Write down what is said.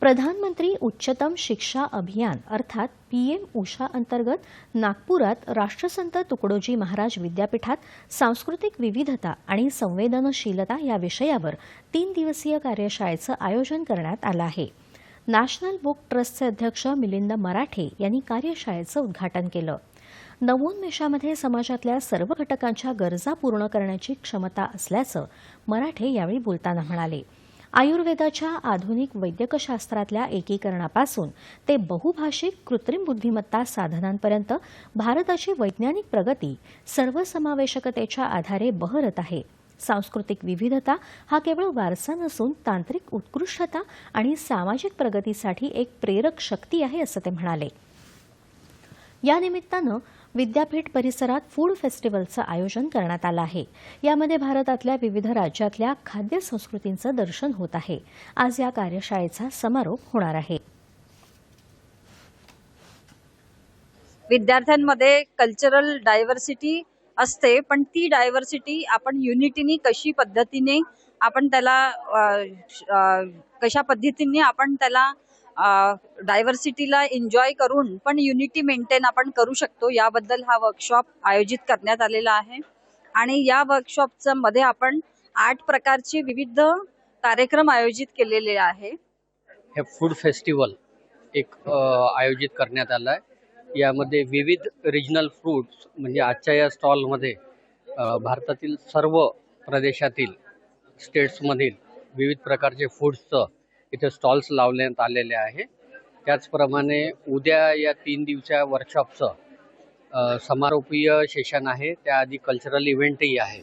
प्रधानमंत्री उच्चतम शिक्षा अभियान अर्थात पीएम उषा अंतर्गत नागपुरात राष्ट्रसंत तुकडोजी महाराज विद्यापीठात सांस्कृतिक विविधता आणि संवेदनशीलता या विषयावर 3 दिवसीय कार्यशाळेचं आयोजन करण्यात आलं आहे। नॅशनल बुक ट्रस्टचे अध्यक्ष मिलिंद मराठे यांनी कार्यशाळेचं उद्घाटन केलं। नवोन्मेषामध्ये समाजातल्या सर्व घटकांच्या गरजा पूर्ण करण्याची क्षमता असल्याचं मराठे यावेळी बोलताना म्हणाले। आयुर्वेदाच्या आधुनिक वैद्यकशास्त्रातल्या एकीकरणापासून ते बहुभाषिक कृत्रिम बुद्धिमत्ता साधनांपर्यंत भारताची वैज्ञानिक प्रगती सर्वसमावेशकतेच्या आधारे बहरत आहे। सांस्कृतिक विविधता हा केवळ वारसा नसून तांत्रिक उत्कृष्टता आणि सामाजिक प्रगतीसाठी एक प्रेरक शक्ती आहे असं ते म्हणाले। या निमित्तानं विद्यापीठ परिसरात फूड फेस्टिवलचं आयोजन करण्यात आलं आहे। यामध्ये भारतातल्या विविध राज्यातल्या खाद्य संस्कृतींचं दर्शन होत आहे। आज या कार्यशाळेचा समारोप होणार आहे। विद्यार्थ्यांमध्ये कल्चरल डायव्हर्सिटी असते, पण ती डायव्हर्सिटी आपण युनिटीनी कशा पद्धतीने आपण त्याला डायव्हर्सिटीला एन्जॉय करून पण युनिटी मेंटेन आपण करू शकतो, याबद्दल हा वर्कशॉप आयोजित करण्यात आलेला आहे। आणि या वर्कशॉपच्या मध्ये आपण 8 प्रकारचे विविध कार्यक्रम आयोजित केलेले आहे। हे फूड फेस्टिवल एक आयोजित करण्यात आलं आहे। यामध्ये विविध रिजनल फ्रूट्स म्हणजे आजच्या या स्टॉलमध्ये भारतातील सर्व प्रदेशातील स्टेट्समधील विविध प्रकारचे फूड्सचं इथे स्टॉल्स लावण्यात आलेले आहे। त्याचप्रमाणे उद्या या 3 दिवसीय वर्कशॉपचं समारोपीय सेशन आहे। त्याआधी कल्चरल इव्हेंटही आहे।